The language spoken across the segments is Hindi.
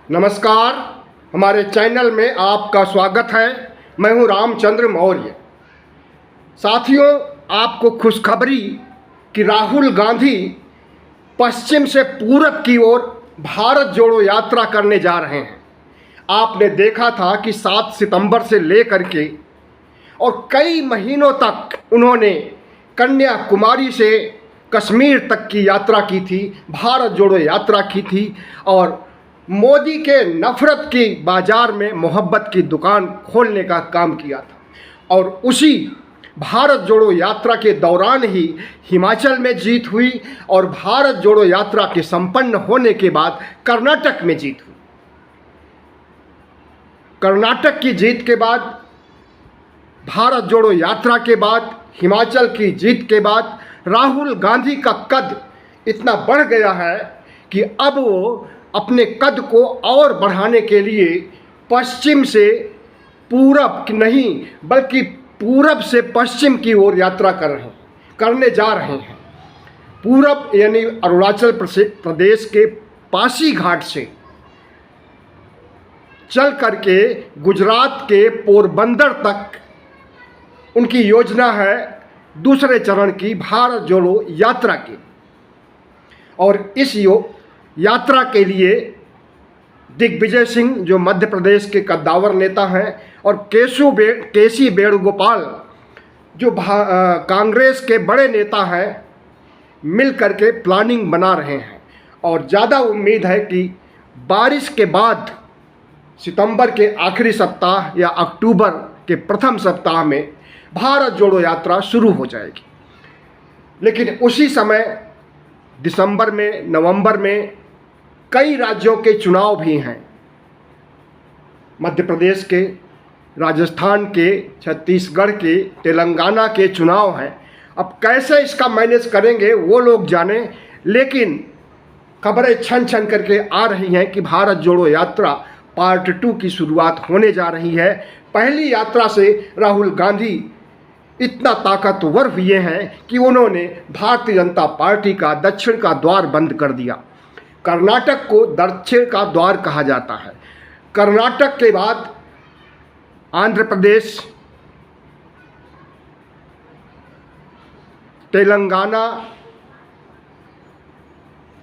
नमस्कार, हमारे चैनल में आपका स्वागत है। मैं हूं रामचंद्र मौर्य। साथियों, आपको खुशखबरी कि राहुल गांधी पश्चिम से पूरब की ओर भारत जोड़ो यात्रा करने जा रहे हैं। आपने देखा था कि 7 सितंबर से लेकर के और कई महीनों तक उन्होंने कन्याकुमारी से कश्मीर तक की यात्रा की थी, भारत जोड़ो यात्रा की थी और मोदी के नफ़रत की बाज़ार में मोहब्बत की दुकान खोलने का काम किया था। और उसी भारत जोड़ो यात्रा के दौरान ही हिमाचल में जीत हुई और भारत जोड़ो यात्रा के संपन्न होने के बाद कर्नाटक में जीत हुई। कर्नाटक की जीत के बाद, भारत जोड़ो यात्रा के बाद, हिमाचल की जीत के बाद राहुल गांधी का कद इतना बढ़ गया है कि अब वो अपने कद को और बढ़ाने के लिए पश्चिम से पूरब नहीं बल्कि पूरब से पश्चिम की ओर यात्रा करने जा रहे हैं। पूरब यानी अरुणाचल प्रदेश के पासी घाट से चल करके गुजरात के पोरबंदर तक उनकी योजना है दूसरे चरण की भारत जोड़ो यात्रा की। और इस यात्रा के लिए दिग्विजय सिंह जो मध्य प्रदेश के कद्दावर नेता हैं और केसी वेणुगोपाल जो कांग्रेस के बड़े नेता हैं, मिल करके प्लानिंग बना रहे हैं। और ज़्यादा उम्मीद है कि बारिश के बाद सितंबर के आखिरी सप्ताह या अक्टूबर के प्रथम सप्ताह में भारत जोड़ो यात्रा शुरू हो जाएगी। लेकिन उसी समय दिसंबर में, नवंबर में कई राज्यों के चुनाव भी हैं। मध्य प्रदेश के, राजस्थान के, छत्तीसगढ़ के, तेलंगाना के चुनाव हैं। अब कैसे इसका मैनेज करेंगे वो लोग जाने, लेकिन खबरें छन छन करके आ रही हैं कि भारत जोड़ो यात्रा पार्ट 2 की शुरुआत होने जा रही है। पहली यात्रा से राहुल गांधी इतना ताकतवर हुए हैं कि उन्होंने भारतीय जनता पार्टी का दक्षिण का द्वार बंद कर दिया। कर्नाटक को दक्षिण का द्वार कहा जाता है। कर्नाटक के बाद आंध्र प्रदेश, तेलंगाना,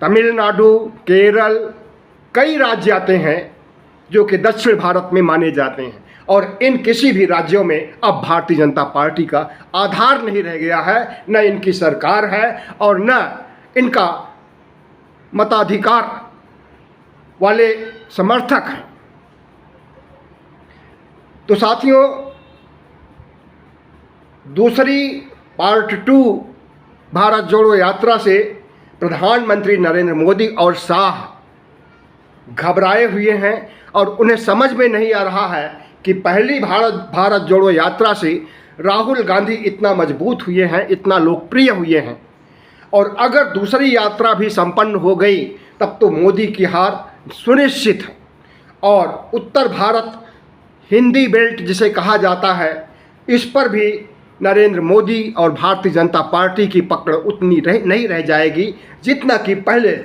तमिलनाडु, केरल, कई राज्य आते हैं जो कि दक्षिण भारत में माने जाते हैं। और इन किसी भी राज्यों में अब भारतीय जनता पार्टी का आधार नहीं रह गया है, न इनकी सरकार है और न इनका मताधिकार वाले समर्थक हैं। तो साथियों, दूसरी पार्ट 2 भारत जोड़ो यात्रा से प्रधानमंत्री नरेंद्र मोदी और शाह घबराए हुए हैं और उन्हें समझ में नहीं आ रहा है कि पहली भारत जोड़ो यात्रा से राहुल गांधी इतना मजबूत हुए हैं, इतना लोकप्रिय हुए हैं और अगर दूसरी यात्रा भी संपन्न हो गई तब तो मोदी की हार सुनिश्चित है। और उत्तर भारत, हिंदी बेल्ट जिसे कहा जाता है, इस पर भी नरेंद्र मोदी और भारतीय जनता पार्टी की पकड़ उतनी नहीं रह जाएगी जितना कि पहले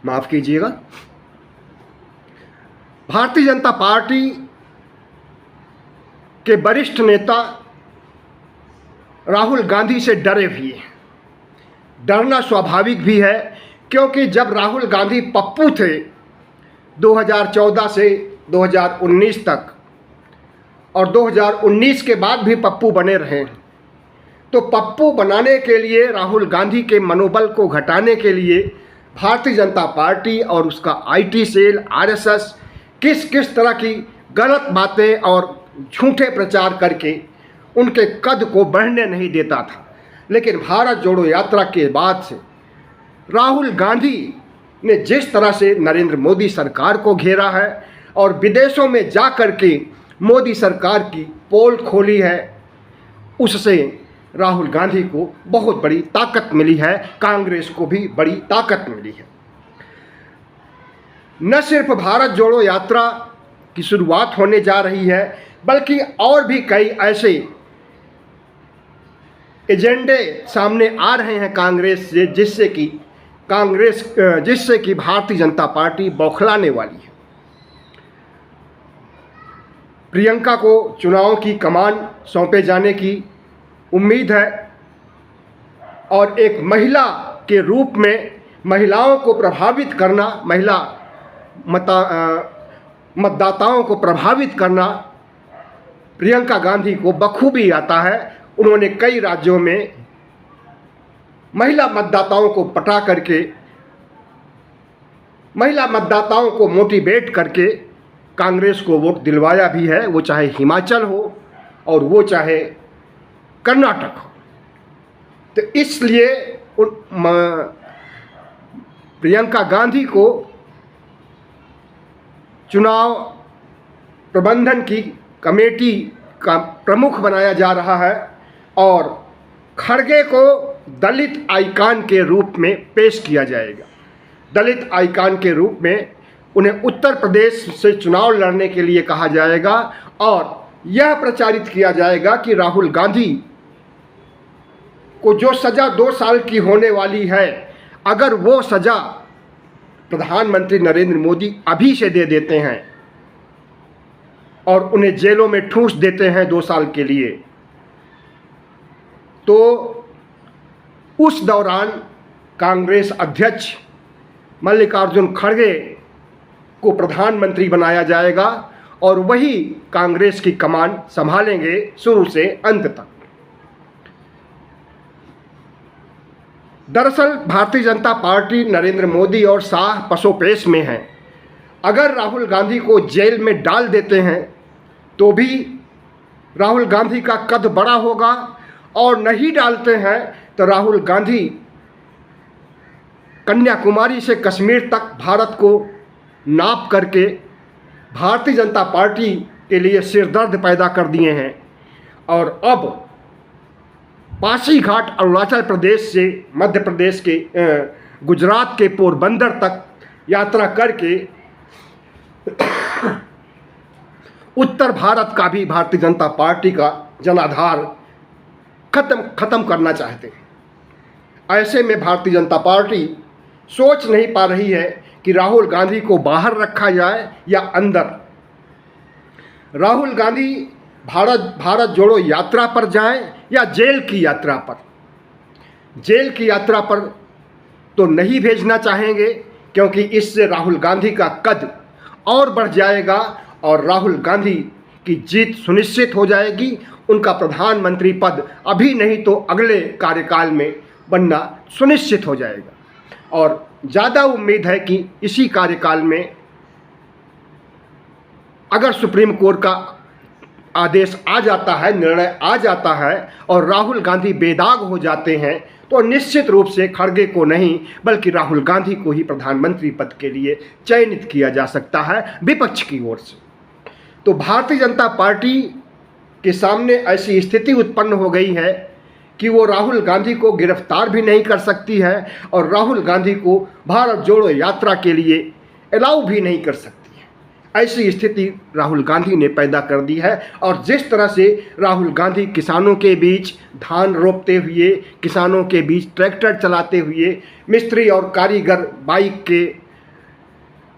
माफ़ कीजिएगा, भारतीय जनता पार्टी के वरिष्ठ नेता राहुल गांधी से डरे हुए हैं। डरना स्वाभाविक भी है, क्योंकि जब राहुल गांधी पप्पू थे 2014 से 2019 तक और 2019 के बाद भी पप्पू बने रहे, तो पप्पू बनाने के लिए, राहुल गांधी के मनोबल को घटाने के लिए भारतीय जनता पार्टी और उसका IT सेल, RSS किस किस तरह की गलत बातें और झूठे प्रचार करके उनके कद को बढ़ने नहीं देता था। लेकिन भारत जोड़ो यात्रा के बाद से राहुल गांधी ने जिस तरह से नरेंद्र मोदी सरकार को घेरा है और विदेशों में जा कर के मोदी सरकार की पोल खोली है, उससे राहुल गांधी को बहुत बड़ी ताकत मिली है, कांग्रेस को भी बड़ी ताकत मिली है। न सिर्फ भारत जोड़ो यात्रा की शुरुआत होने जा रही है, बल्कि और भी कई ऐसे एजेंडे सामने आ रहे हैं कांग्रेस से, जिससे कि कांग्रेस जिससे कि भारतीय जनता पार्टी बौखलाने वाली है। प्रियंका को चुनाव की कमान सौंपे जाने की उम्मीद है और एक महिला के रूप में महिलाओं को प्रभावित करना, मतदाताओं को प्रभावित करना प्रियंका गांधी को बखूबी आता है। उन्होंने कई राज्यों में महिला मतदाताओं को पटा करके, महिला मतदाताओं को मोटिवेट करके कांग्रेस को वोट दिलवाया भी है, वो चाहे हिमाचल हो और वो चाहे कर्नाटक हो। तो इसलिए प्रियंका गांधी को चुनाव प्रबंधन की कमेटी का प्रमुख बनाया जा रहा है और खड़गे को दलित आइकॉन के रूप में पेश किया जाएगा। दलित आइकॉन के रूप में उन्हें उत्तर प्रदेश से चुनाव लड़ने के लिए कहा जाएगा और यह प्रचारित किया जाएगा कि राहुल गांधी को जो सज़ा 2 साल की होने वाली है, अगर वो सज़ा प्रधानमंत्री नरेंद्र मोदी अभी से दे देते हैं और उन्हें जेलों में ठूंस देते हैं 2 साल के लिए, तो उस दौरान कांग्रेस अध्यक्ष मल्लिकार्जुन खड़गे को प्रधानमंत्री बनाया जाएगा और वही कांग्रेस की कमान संभालेंगे शुरू से अंत तक। दरअसल भारतीय जनता पार्टी नरेंद्र मोदी और शाह पसोपेश में है। अगर राहुल गांधी को जेल में डाल देते हैं तो भी राहुल गांधी का कद बड़ा होगा और नहीं डालते हैं तो राहुल गांधी कन्याकुमारी से कश्मीर तक भारत को नाप करके भारतीय जनता पार्टी के लिए सिरदर्द पैदा कर दिए हैं और अब पासीघाट अरुणाचल प्रदेश से मध्य प्रदेश के गुजरात के पोरबंदर तक यात्रा करके उत्तर भारत का भी भारतीय जनता पार्टी का जनाधार खत्म करना चाहते हैं। ऐसे में भारतीय जनता पार्टी सोच नहीं पा रही है कि राहुल गांधी को बाहर रखा जाए या अंदर। राहुल गांधी भारत जोड़ो यात्रा पर जाएं या जेल की यात्रा पर। जेल की यात्रा पर तो नहीं भेजना चाहेंगे क्योंकि इससे राहुल गांधी का कद और बढ़ जाएगा और राहुल गांधी की जीत सुनिश्चित हो जाएगी। उनका प्रधानमंत्री पद अभी नहीं तो अगले कार्यकाल में बनना सुनिश्चित हो जाएगा और ज़्यादा उम्मीद है कि इसी कार्यकाल में अगर सुप्रीम कोर्ट का आदेश आ जाता है, निर्णय आ जाता है और राहुल गांधी बेदाग हो जाते हैं तो निश्चित रूप से खड़गे को नहीं बल्कि राहुल गांधी को ही प्रधानमंत्री पद के लिए चयनित किया जा सकता है विपक्ष की ओर से। तो भारतीय जनता पार्टी के सामने ऐसी स्थिति उत्पन्न हो गई है कि वो राहुल गांधी को गिरफ्तार भी नहीं कर सकती है और राहुल गांधी को भारत जोड़ो यात्रा के लिए अलाउ भी नहीं कर सकती है। ऐसी स्थिति राहुल गांधी ने पैदा कर दी है और जिस तरह से राहुल गांधी किसानों के बीच धान रोपते हुए, किसानों के बीच ट्रैक्टर चलाते हुए, मिस्त्री और कारीगर बाइक के,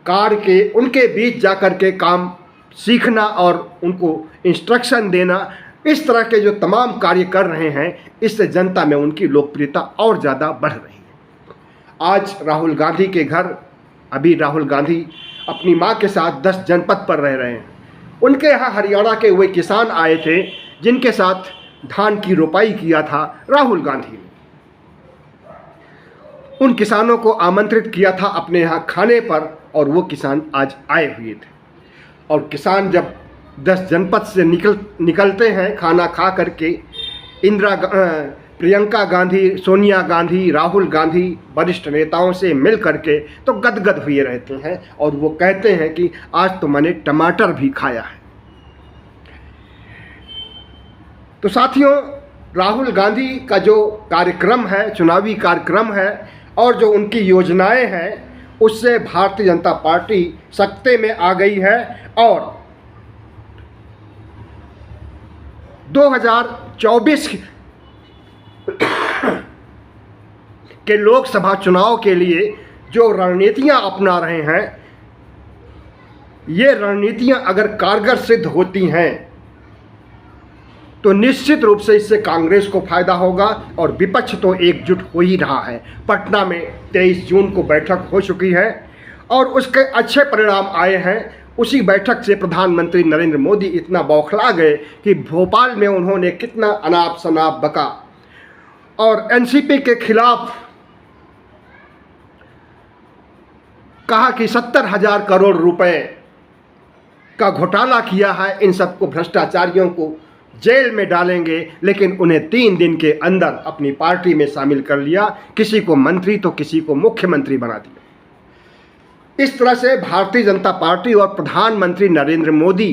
कार के, उनके बीच जाकर के काम सीखना और उनको इंस्ट्रक्शन देना, इस तरह के जो तमाम कार्य कर रहे हैं, इससे जनता में उनकी लोकप्रियता और ज़्यादा बढ़ रही है। आज राहुल गांधी के घर, अभी राहुल गांधी अपनी मां के साथ 10 जनपद पर रह रहे हैं। उनके यहाँ हरियाणा के वे किसान आए थे जिनके साथ धान की रोपाई किया था राहुल गांधी ने। उन किसानों को आमंत्रित किया था अपने यहाँ खाने पर और वो किसान आज आए हुए थे। और किसान जब 10 जनपद से निकलते हैं खाना खा करके, प्रियंका गांधी, सोनिया गांधी, राहुल गांधी वरिष्ठ नेताओं से मिल करके तो गदगद हुए रहते हैं और वो कहते हैं कि आज तो मैंने टमाटर भी खाया है। तो साथियों, राहुल गांधी का जो कार्यक्रम है, चुनावी कार्यक्रम है और जो उनकी योजनाएं हैं, उससे भारतीय जनता पार्टी सत्ते में आ गई है और 2024 कि लोकसभा चुनाव के लिए जो रणनीतियां अपना रहे हैं, ये रणनीतियां अगर कारगर सिद्ध होती हैं तो निश्चित रूप से इससे कांग्रेस को फायदा होगा और विपक्ष तो एकजुट हो ही रहा है। पटना में 23 जून को बैठक हो चुकी है और उसके अच्छे परिणाम आए हैं। उसी बैठक से प्रधानमंत्री नरेंद्र मोदी इतना बौखला गए कि भोपाल में उन्होंने कितना अनाप शनाप बका और एनसीपी के खिलाफ कहा कि 70,000 करोड़ रुपए का घोटाला किया है, इन सबको भ्रष्टाचारियों को जेल में डालेंगे, लेकिन उन्हें 3 दिन के अंदर अपनी पार्टी में शामिल कर लिया। किसी को मंत्री तो किसी को मुख्यमंत्री बना दिया। इस तरह से भारतीय जनता पार्टी और प्रधानमंत्री नरेंद्र मोदी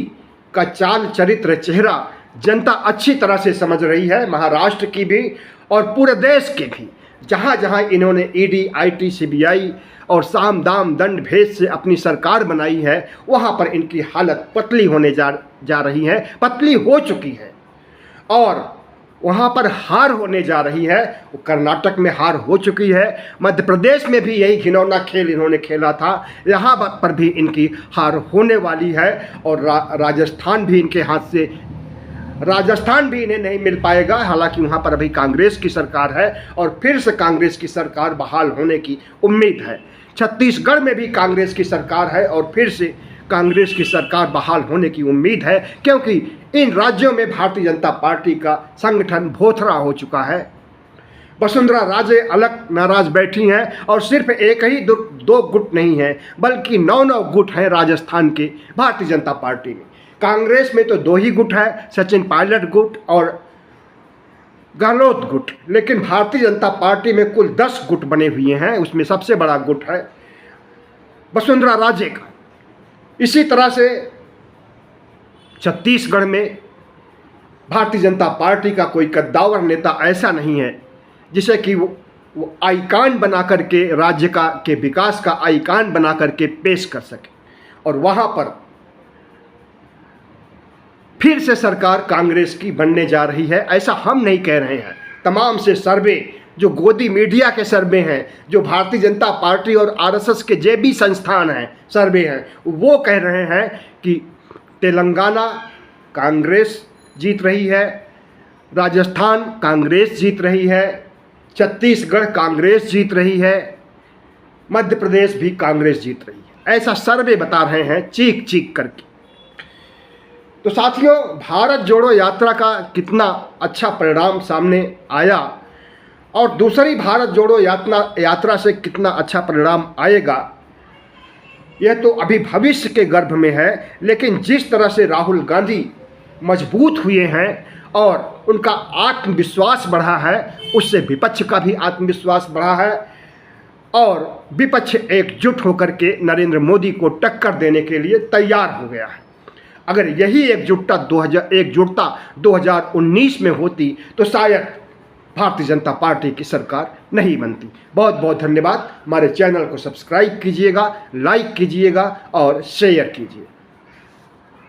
का चाल चरित्र चेहरा जनता अच्छी तरह से समझ रही है, महाराष्ट्र की भी और पूरे देश की भी। जहाँ जहाँ इन्होंने ईडी, आईटी, सीबीआई और साम दाम दंड भेद से अपनी सरकार बनाई है, वहाँ पर इनकी हालत पतली होने जा रही है, पतली हो चुकी है और वहाँ पर हार होने जा रही है। कर्नाटक में हार हो चुकी है, मध्य प्रदेश में भी यही घिनौना खेल इन्होंने खेला था, यहाँ पर भी इनकी हार होने वाली है और राजस्थान भी इनके हाथ से, राजस्थान भी इन्हें नहीं मिल पाएगा। हालांकि वहाँ पर अभी कांग्रेस की सरकार है और फिर से कांग्रेस की सरकार बहाल होने की उम्मीद है। छत्तीसगढ़ में भी कांग्रेस की सरकार है और फिर से कांग्रेस की सरकार बहाल होने की उम्मीद है, क्योंकि इन राज्यों में भारतीय जनता पार्टी का संगठन भोथरा हो चुका है। वसुंधरा राजे अलग नाराज बैठी हैं और सिर्फ एक ही 2 गुट नहीं है, बल्कि 9 गुट हैं राजस्थान के भारतीय जनता पार्टी में। कांग्रेस में तो 2 ही गुट है, सचिन पायलट गुट और गहलोत गुट, लेकिन भारतीय जनता पार्टी में कुल 10 गुट बने हुए हैं। उसमें सबसे बड़ा गुट है वसुंधरा राजे का। इसी तरह से छत्तीसगढ़ में भारतीय जनता पार्टी का कोई कद्दावर नेता ऐसा नहीं है जिसे कि वो आइकान बना करके राज्य के विकास का आइकान बना करके पेश कर सके। और वहाँ पर फिर से सरकार कांग्रेस की बनने जा रही है, ऐसा हम नहीं कह रहे हैं। तमाम से सर्वे, जो गोदी मीडिया के सर्वे हैं, जो भारतीय जनता पार्टी और आरएसएस के जेबी संस्थान हैं सर्वे हैं, वो कह रहे हैं कि तेलंगाना कांग्रेस जीत रही है, राजस्थान कांग्रेस जीत रही है, छत्तीसगढ़ कांग्रेस जीत रही है, मध्य प्रदेश भी कांग्रेस जीत रही है। ऐसा सर्वे बता रहे हैं चीख चीख करके। तो साथियों, भारत जोड़ो यात्रा का कितना अच्छा परिणाम सामने आया और दूसरी भारत जोड़ो यात्रा से कितना अच्छा परिणाम आएगा, यह तो अभी भविष्य के गर्भ में है। लेकिन जिस तरह से राहुल गांधी मजबूत हुए हैं और उनका आत्मविश्वास बढ़ा है, उससे विपक्ष का भी आत्मविश्वास बढ़ा है और विपक्ष एकजुट होकर के नरेंद्र मोदी को टक्कर देने के लिए तैयार हो गया है। अगर यही एकजुटता 2019 में होती तो शायद भारतीय जनता पार्टी की सरकार नहीं बनती। बहुत बहुत धन्यवाद। हमारे चैनल को सब्सक्राइब कीजिएगा, लाइक कीजिएगा और शेयर कीजिए।